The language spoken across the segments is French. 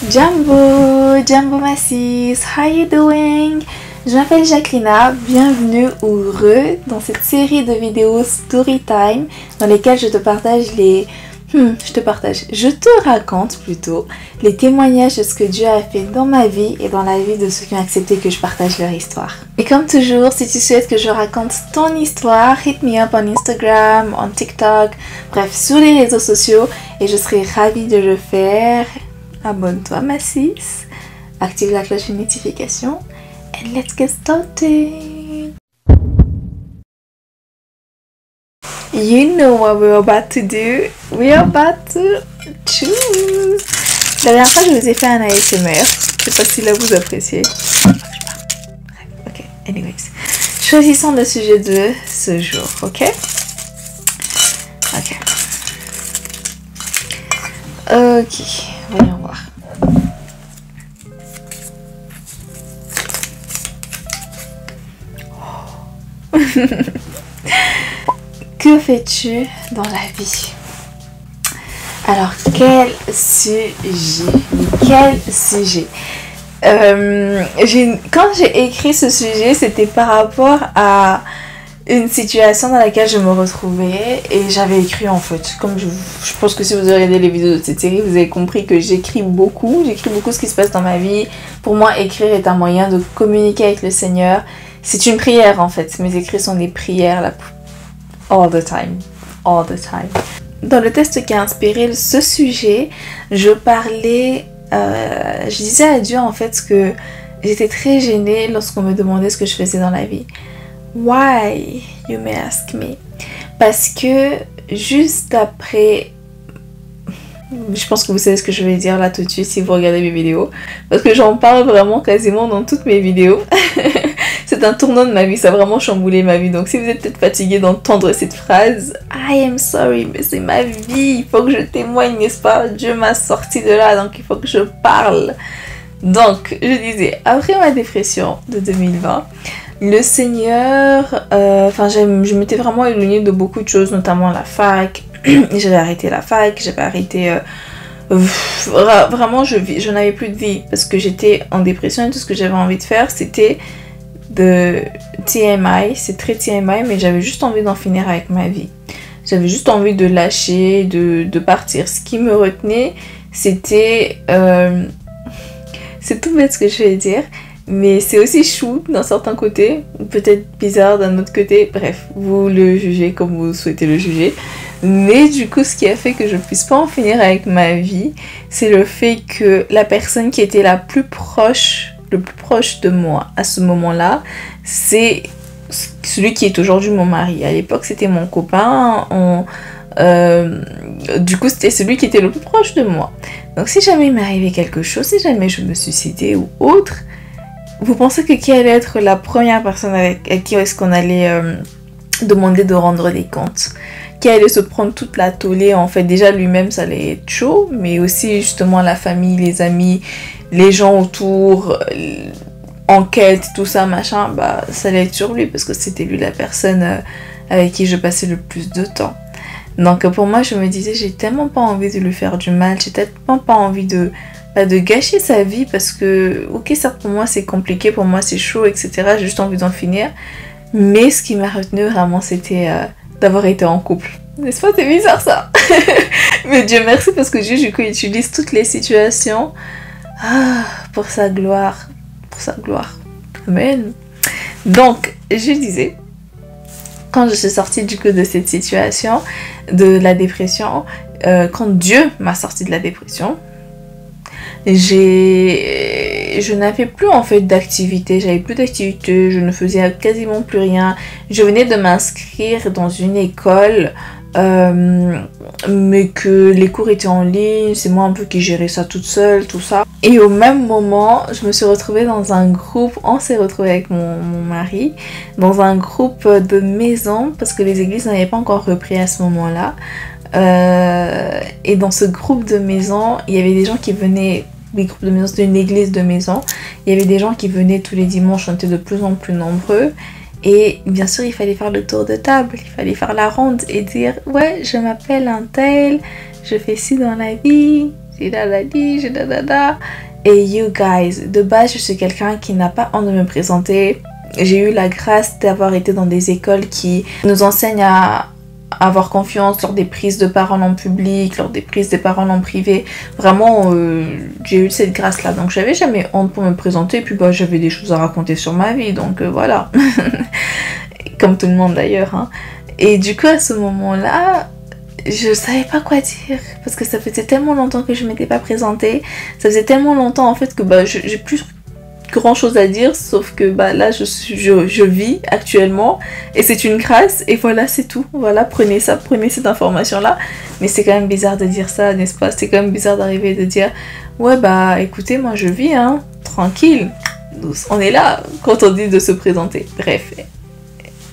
Jumbo, Jumbo Massis, how you doing? Je m'appelle Jacquelina, bienvenue ou heureux dans cette série de vidéos Storytime dans lesquelles je te partage je te raconte plutôt les témoignages de ce que Dieu a fait dans ma vie et dans la vie de ceux qui ont accepté que je partage leur histoire. Et comme toujours, si tu souhaites que je raconte ton histoire, hit me up en Instagram, en TikTok, bref, sur les réseaux sociaux et je serai ravie de le faire. Abonne-toi Massis, active la cloche de notification and let's get started. You know what we're about to do. We're about to choose. La dernière fois, je vous ai fait un ASMR. Je sais pas si là vous appréciez. Ok, anyways. Choisissons le sujet de ce jour, ok? Ok. Ok, voyons voir. Que fais-tu dans la vie? Alors, quel sujet? Quel sujet? Quand j'ai écrit ce sujet, c'était par rapport à une situation dans laquelle je me retrouvais et j'avais écrit en fait, comme je pense que si vous regardez les vidéos de cette série, vous avez compris que j'écris beaucoup ce qui se passe dans ma vie. Pour moi, écrire est un moyen de communiquer avec le Seigneur. C'est une prière en fait, mes écrits sont des prières all the time. Dans le test qui a inspiré ce sujet, je disais à Dieu en fait que j'étais très gênée lorsqu'on me demandait ce que je faisais dans la vie. Why, you may ask me? Parce que juste après, je pense que vous savez ce que je vais dire là tout de suite si vous regardez mes vidéos, parce que j'en parle vraiment quasiment dans toutes mes vidéos. C'est un tournant de ma vie, ça a vraiment chamboulé ma vie. Donc si vous êtes peut-être fatigué d'entendre cette phrase, I am sorry, mais c'est ma vie, il faut que je témoigne, n'est-ce pas? Dieu m'a sorti de là, donc il faut que je parle. Donc je disais, après ma dépression de 2020, le Seigneur, je m'étais vraiment éloignée de beaucoup de choses, notamment la fac. J'avais arrêté la fac, j'avais arrêté... vraiment, je n'avais plus de vie parce que j'étais en dépression et tout ce que j'avais envie de faire, c'était de TMI. C'est très TMI, mais j'avais juste envie d'en finir avec ma vie. J'avais juste envie de lâcher, de partir. Ce qui me retenait, c'était... c'est tout bête ce que je vais dire, mais c'est aussi chou d'un certain côté, ou peut-être bizarre d'un autre côté. Bref, vous le jugez comme vous souhaitez le juger. Mais du coup, ce qui a fait que je puisse pas en finir avec ma vie, c'est le fait que la personne qui était le plus proche de moi à ce moment-là, c'est celui qui est aujourd'hui mon mari. À l'époque, c'était mon copain. Du coup, c'était celui qui était le plus proche de moi. Donc, si jamais il m'arrivait quelque chose, si jamais je me suicidais ou autre, vous pensez que qui allait être la première personne avec qui est-ce qu'on allait demander de rendre des comptes? Qui allait se prendre toute la tollée? En fait, déjà lui-même, ça allait être chaud, mais aussi justement la famille, les amis, les gens autour, enquête, tout ça, machin, ça allait être sur lui parce que c'était lui la personne avec qui je passais le plus de temps. Donc pour moi, je me disais, j'ai tellement pas envie de lui faire du mal, j'ai tellement pas envie de gâcher sa vie parce que, ok, certes pour moi c'est compliqué, pour moi c'est chaud, etc. J'ai juste envie d'en finir. Mais ce qui m'a retenu vraiment, c'était d'avoir été en couple. N'est-ce pas? C'est bizarre ça. Mais Dieu merci parce que Dieu du coup utilise toutes les situations pour sa gloire. Pour sa gloire. Amen. Donc, je disais, quand je suis sortie du coup de cette situation, de la dépression, quand Dieu m'a sortie de la dépression, je n'avais plus en fait d'activité, j'avais plus d'activité, je ne faisais quasiment plus rien. Je venais de m'inscrire dans une école, mais que les cours étaient en ligne, c'est moi un peu qui gérais ça toute seule, tout ça. Et au même moment, je me suis retrouvée dans un groupe, on s'est retrouvés avec mon mari, dans un groupe de maisons, parce que les églises n'avaient pas encore repris à ce moment-là. Et dans ce groupe de maisons, il y avait des gens qui venaient, les groupes de maisons, c'était une église de maison, il y avait des gens qui venaient tous les dimanches, on était de plus en plus nombreux. Et bien sûr, il fallait faire le tour de table, il fallait faire la ronde et dire « Ouais, je m'appelle un tel, je fais ci dans la vie, j'ai dadadi, j'ai dadada. Et you guys, de base, je suis quelqu'un qui n'a pas honte de me présenter. J'ai eu la grâce d'avoir été dans des écoles qui nous enseignent à avoir confiance lors des prises de parole en public, lors des prises de parole en privé. Vraiment, j'ai eu cette grâce-là. Donc, j'avais jamais honte pour me présenter. Et puis, bah, j'avais des choses à raconter sur ma vie. Donc, voilà. Comme tout le monde d'ailleurs. Hein. Et du coup, à ce moment-là, je savais pas quoi dire. Parce que ça faisait tellement longtemps que je m'étais pas présentée. Ça faisait tellement longtemps, en fait, que bah, j'ai plus grand chose à dire, sauf que bah là je vis actuellement et c'est une grâce et voilà, c'est tout. Voilà, prenez ça, prenez cette information là. Mais c'est quand même bizarre de dire ça, n'est-ce pas? C'est quand même bizarre d'arriver et de dire ouais bah écoutez, moi je vis hein, tranquille, douce. On est là quand on dit de se présenter. Bref,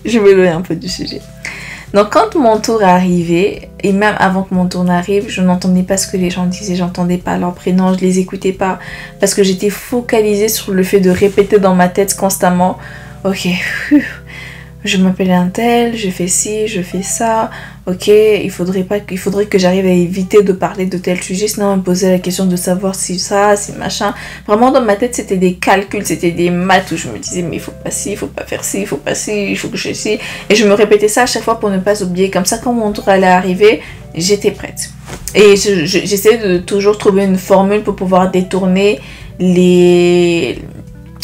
je m'éloigne un peu du sujet. Donc quand mon tour est arrivé, et même avant que mon tour n'arrive, je n'entendais pas ce que les gens disaient, j'entendais pas leurs prénoms, je les écoutais pas, parce que j'étais focalisée sur le fait de répéter dans ma tête constamment, ok, je m'appelle un tel, je fais ci, je fais ça, ok, il faudrait que j'arrive à éviter de parler de tel sujet, sinon on me posait la question de savoir si ça, si machin. Vraiment dans ma tête c'était des calculs, c'était des maths où je me disais mais il faut pas ci, il faut pas faire ci, il faut pas ci, il faut que je ci. Et je me répétais ça à chaque fois pour ne pas oublier, comme ça quand mon tour allait arriver, j'étais prête. Et j'essayais de toujours trouver une formule pour pouvoir détourner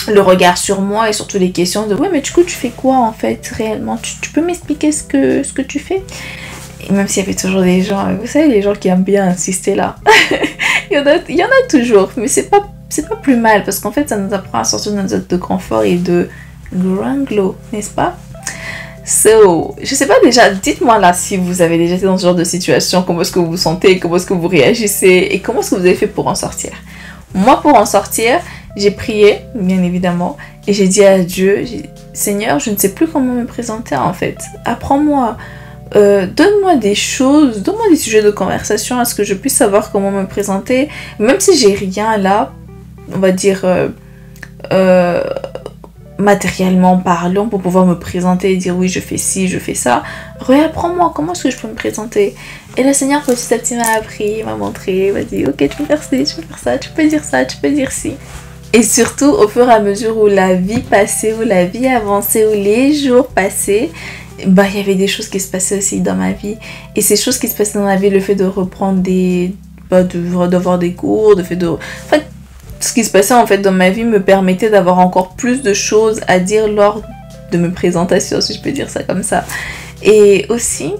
le regard sur moi et surtout les questions de ouais mais du coup tu fais quoi en fait réellement, tu peux m'expliquer ce que tu fais. Et même s'il y avait toujours des gens, vous savez les gens qui aiment bien insister là, il y en a toujours, mais c'est pas plus mal parce qu'en fait ça nous apprend à sortir de notre zone de confort et de grand glow, n'est-ce pas? So, je sais pas déjà, dites-moi là si vous avez déjà été dans ce genre de situation, comment est-ce que vous vous sentez, comment est-ce que vous réagissez et comment est-ce que vous avez fait pour en sortir. Moi pour en sortir, j'ai prié, bien évidemment, et j'ai dit à Dieu, Seigneur, je ne sais plus comment me présenter en fait. Apprends-moi, donne-moi des choses, donne-moi des sujets de conversation, à ce que je puisse savoir comment me présenter. Même si j'ai rien là, on va dire matériellement parlant, pour pouvoir me présenter et dire oui, je fais ci, je fais ça. Réapprends-moi, comment est-ce que je peux me présenter? Et le Seigneur petit à petit m'a appris, m'a montré, m'a dit ok, tu peux faire ci, tu peux faire ça, tu peux dire ça, tu peux dire ci. Et surtout, au fur et à mesure où la vie passait, où la vie avançait, où les jours passaient, bah, il y avait des choses qui se passaient aussi dans ma vie. Et ces choses qui se passaient dans ma vie, le fait de reprendre d'avoir des cours, enfin, ce qui se passait en fait dans ma vie me permettait d'avoir encore plus de choses à dire lors de mes présentations, si je peux dire ça comme ça. Et aussi,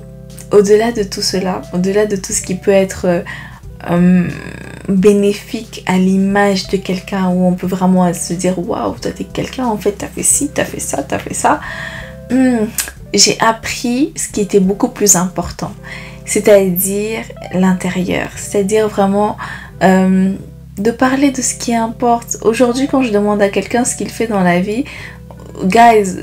au-delà de tout cela, au-delà de tout ce qui peut être bénéfique à l'image de quelqu'un, où on peut vraiment se dire waouh, toi t'es quelqu'un en fait, t'as fait ci, t'as fait ça, t'as fait ça, j'ai appris ce qui était beaucoup plus important, c'est-à-dire l'intérieur, c'est-à-dire vraiment de parler de ce qui importe. Aujourd'hui quand je demande à quelqu'un ce qu'il fait dans la vie, guys,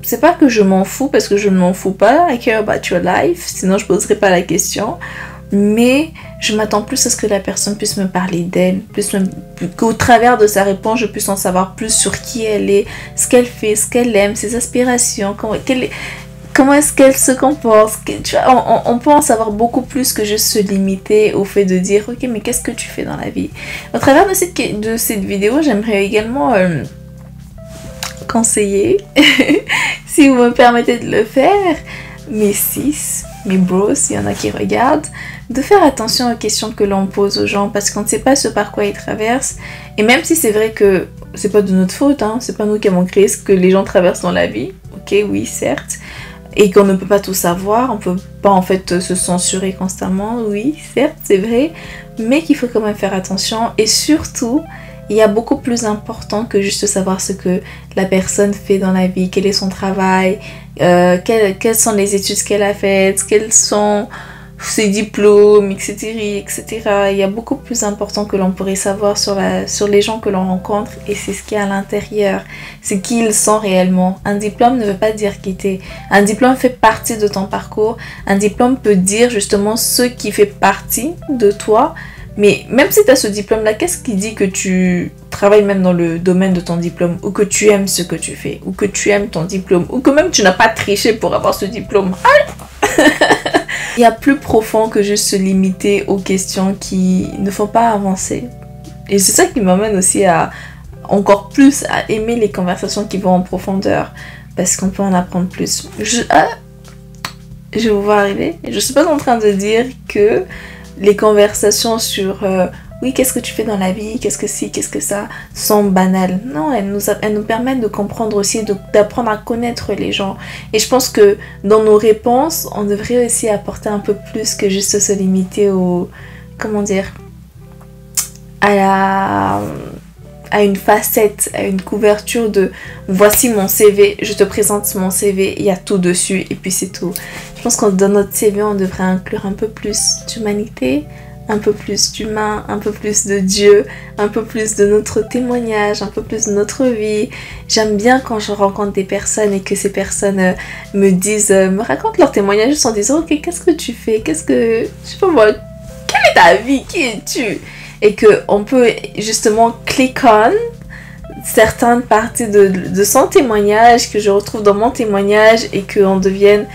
c'est pas que je m'en fous, parce que je ne m'en fous pas, I care about your life, sinon je poserais pas la question. Mais je m'attends plus à ce que la personne puisse me parler d'elle, qu'au travers de sa réponse, je puisse en savoir plus sur qui elle est, ce qu'elle fait, ce qu'elle aime, ses aspirations, comment est-ce qu'elle se comporte. Tu vois, on peut en savoir beaucoup plus que juste se limiter au fait de dire ok, mais qu'est-ce que tu fais dans la vie. Au travers de cette vidéo, j'aimerais également conseiller, si vous me permettez de le faire, mes sis, mes bros, s'il y en a qui regardent, de faire attention aux questions que l'on pose aux gens, parce qu'on ne sait pas ce par quoi ils traversent. Et même si c'est vrai que c'est pas de notre faute, hein, c'est pas nous qui avons créé ce que les gens traversent dans la vie, ok, oui, certes, et qu'on ne peut pas tout savoir, on peut pas en fait se censurer constamment, oui, certes, c'est vrai, mais qu'il faut quand même faire attention. Et surtout, il y a beaucoup plus important que juste savoir ce que la personne fait dans la vie, quel est son travail, quelles sont les études qu'elle a faites, quels sont ses diplômes, etc., etc. Il y a beaucoup plus important que l'on pourrait savoir sur les gens que l'on rencontre, et c'est ce qu'il y a à l'intérieur, c'est qui ils sont réellement. Un diplôme ne veut pas dire quitter. Un diplôme fait partie de ton parcours. Un diplôme peut dire justement ce qui fait partie de toi. Mais même si tu as ce diplôme-là, qu'est-ce qui dit que tu travailles même dans le domaine de ton diplôme, ou que tu aimes ce que tu fais, ou que tu aimes ton diplôme, ou que même tu n'as pas triché pour avoir ce diplôme? Il y a plus profond que juste se limiter aux questions qui ne font pas avancer. Et c'est ça qui m'amène aussi à encore plus à aimer les conversations qui vont en profondeur. Parce qu'on peut en apprendre plus. Je vous vois arriver. Je suis pas en train de dire que les conversations sur oui, qu'est-ce que tu fais dans la vie, qu'est-ce que c'est, qu'est-ce que ça, sont banales. Non, elles nous permettent de comprendre aussi, d'apprendre à connaître les gens. Et je pense que dans nos réponses, on devrait aussi apporter un peu plus que juste se limiter au, comment dire, à une facette, à une couverture de voici mon CV, je te présente mon CV, il y a tout dessus et puis c'est tout. Je pense que dans notre CV, on devrait inclure un peu plus d'humanité, un peu plus d'humain, un peu plus de Dieu, un peu plus de notre témoignage, un peu plus de notre vie. J'aime bien quand je rencontre des personnes et que ces personnes me disent, me racontent leur témoignage juste en disant ok, qu'est-ce que tu fais, je sais pas moi, quelle est ta vie, qui es-tu? Et qu'on peut justement click on certaines parties de son témoignage que je retrouve dans mon témoignage et qu'on devienne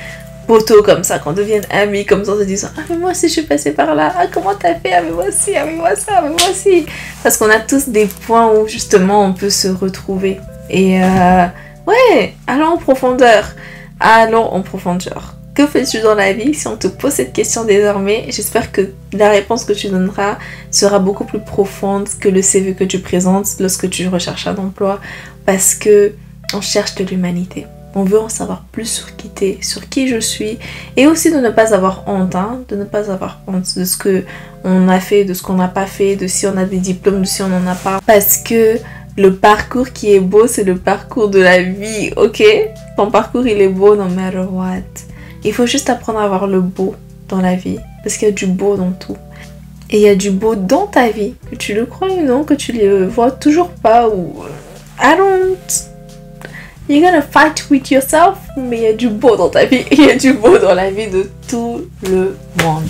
poteaux comme ça, qu'on devienne amis comme ça en se disant ah mais moi aussi je suis passée par là, ah comment t'as fait, ah mais moi aussi, ah mais moi ça, ah mais moi aussi, parce qu'on a tous des points où justement on peut se retrouver et ouais, allons en profondeur. Que fais-tu dans la vie? Si on te pose cette question désormais, j'espère que la réponse que tu donneras sera beaucoup plus profonde que le CV que tu présentes lorsque tu recherches un emploi, parce que on cherche de l'humanité. On veut en savoir plus sur qui t'es, sur qui je suis, et aussi de ne pas avoir honte, de ne pas avoir honte de ce qu'on a fait, de ce qu'on n'a pas fait, de si on a des diplômes, de si on n'en a pas, parce que le parcours qui est beau, c'est le parcours de la vie, ok? Ton parcours, il est beau no matter what. Il faut juste apprendre à voir le beau dans la vie, parce qu'il y a du beau dans tout. Et il y a du beau dans ta vie, que tu le crois ou non, que tu le vois toujours pas, ou you're gonna fight with yourself, mais il y a du beau dans ta vie, il y a du beau dans la vie de tout le monde.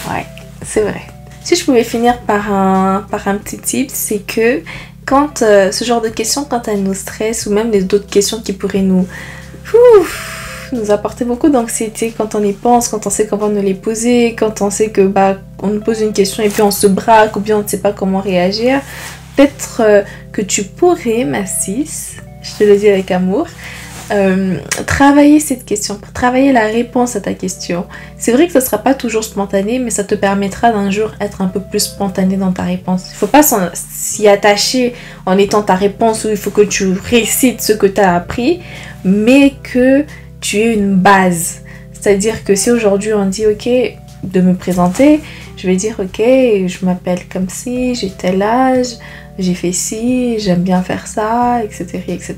Ouais, c'est vrai. Si je pouvais finir par un petit tip, c'est que quand ce genre de questions, quand elles nous stressent, ou même les autres questions qui pourraient nous apporter beaucoup d'anxiété, quand on y pense, quand on sait comment nous les poser, quand on sait que on nous pose une question et puis on se braque ou bien on ne sait pas comment réagir, peut-être que tu pourrais, ma sis, je te le dis avec amour, travailler cette question, travailler la réponse à ta question. C'est vrai que ça ne sera pas toujours spontané, mais ça te permettra d'un jour être un peu plus spontané dans ta réponse. Il ne faut pas s'y attacher en étant ta réponse où il faut que tu récites ce que tu as appris, mais que tu aies une base. C'est-à-dire que si aujourd'hui on dit ok, de me présenter, je vais dire ok, je m'appelle comme ci, j'ai tel âge, j'ai fait ci, j'aime bien faire ça, etc. etc.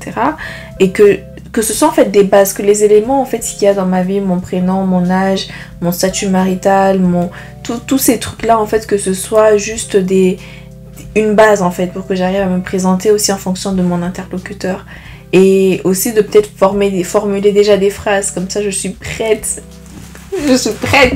Et que ce soit en fait des bases, que les éléments en fait qu'il y a dans ma vie, mon prénom, mon âge, mon statut marital, tous ces trucs là en fait, que ce soit juste une base en fait pour que j'arrive à me présenter aussi en fonction de mon interlocuteur. Et aussi de peut-être formuler déjà des phrases, comme ça je suis prête,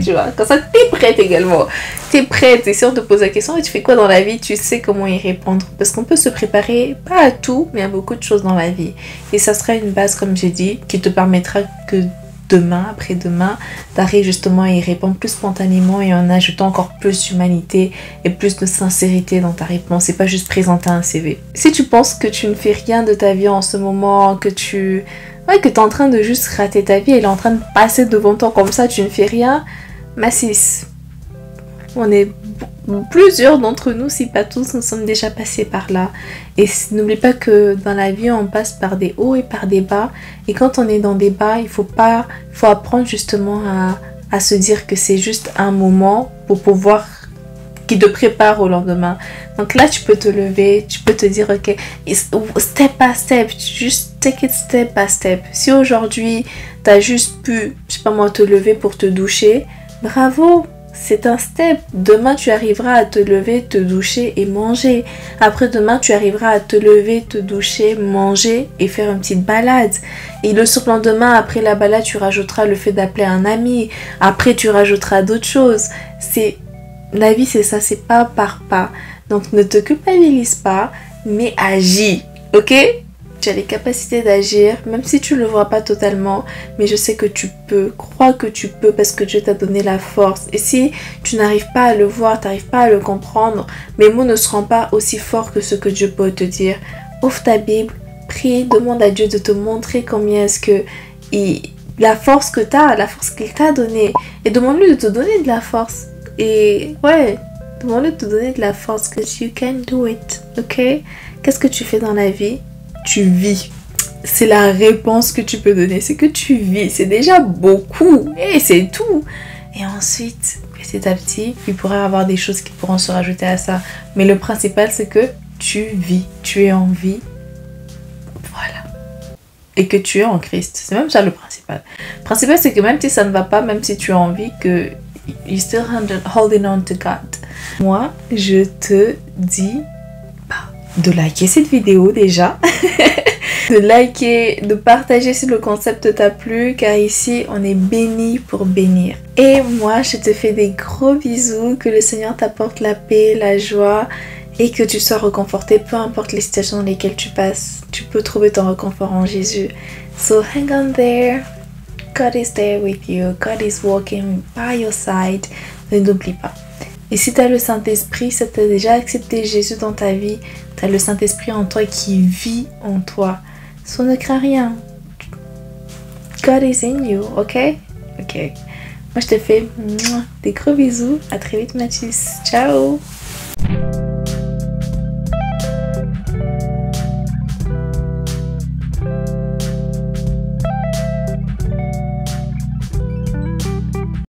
tu vois, comme ça t'es prête également, t'es prête, et si on te pose la question et tu fais quoi dans la vie, tu sais comment y répondre, parce qu'on peut se préparer, pas à tout, mais à beaucoup de choses dans la vie, et ça sera une base, comme j'ai dit, qui te permettra que demain, après-demain, t'arrives justement à y répondre plus spontanément et en ajoutant encore plus d'humanité et plus de sincérité dans ta réponse, et pas juste présenter un CV. Si tu penses que tu ne fais rien de ta vie en ce moment, que tu es en train de juste rater ta vie, elle est en train de passer devant toi comme ça, tu ne fais rien, ma sis, on est plusieurs d'entre nous, si pas tous, nous sommes déjà passés par là. Et n'oublie pas que dans la vie, on passe par des hauts et par des bas. Et quand on est dans des bas, il faut apprendre justement à se dire que c'est juste un moment pour pouvoir, qui te prépare au lendemain. Donc là, tu peux te lever, tu peux te dire ok, step by step, juste take it step by step. Si aujourd'hui, tu as juste pu, je sais pas moi, te lever pour te doucher, bravo! C'est un step. Demain, tu arriveras à te lever, te doucher et manger. Après-demain, tu arriveras à te lever, te doucher, manger et faire une petite balade. Et le surlendemain, après la balade, tu rajouteras le fait d'appeler un ami. Après, tu rajouteras d'autres choses. La vie, c'est ça, c'est pas par pas. Donc, ne te culpabilise pas, mais agis. Ok? Tu as les capacités d'agir, même si tu ne le vois pas totalement, mais je sais que tu peux. Crois que tu peux parce que Dieu t'a donné la force. Et si tu n'arrives pas à le voir, tu n'arrives pas à le comprendre, mes mots ne seront pas aussi forts que ce que Dieu peut te dire. Ouvre ta Bible, prie, demande à Dieu de te montrer combien est-ce que la force que tu as, la force qu'il t'a donnée, et demande-lui de te donner de la force. Et ouais, demande-lui de te donner de la force, because you can do it, ok? Qu'est-ce que tu fais dans la vie? Tu vis. C'est la réponse que tu peux donner, c'est que tu vis. C'est déjà beaucoup et c'est tout. Et ensuite, petit à petit, il pourrait y avoir des choses qui pourront se rajouter à ça. Mais le principal, c'est que tu vis, tu es en vie. Voilà. Et que tu es en Christ. C'est même ça le principal. Le principal, c'est que même si ça ne va pas, même si tu es en vie, que you still holding on to God. Moi, je te dis de liker cette vidéo déjà, de liker, de partager si le concept t'a plu, car ici on est béni pour bénir. Et moi je te fais des gros bisous, que le Seigneur t'apporte la paix, la joie et que tu sois réconforté, peu importe les situations dans lesquelles tu passes, tu peux trouver ton réconfort en Jésus. So hang on there, God is there with you, God is walking by your side, ne n'oublie pas. Et si tu as le Saint-Esprit, si tu as déjà accepté Jésus dans ta vie, tu as le Saint-Esprit en toi qui vit en toi. So ne crains rien. God is in you, ok? Ok. Moi je te fais des gros bisous. À très vite Mathis. Ciao!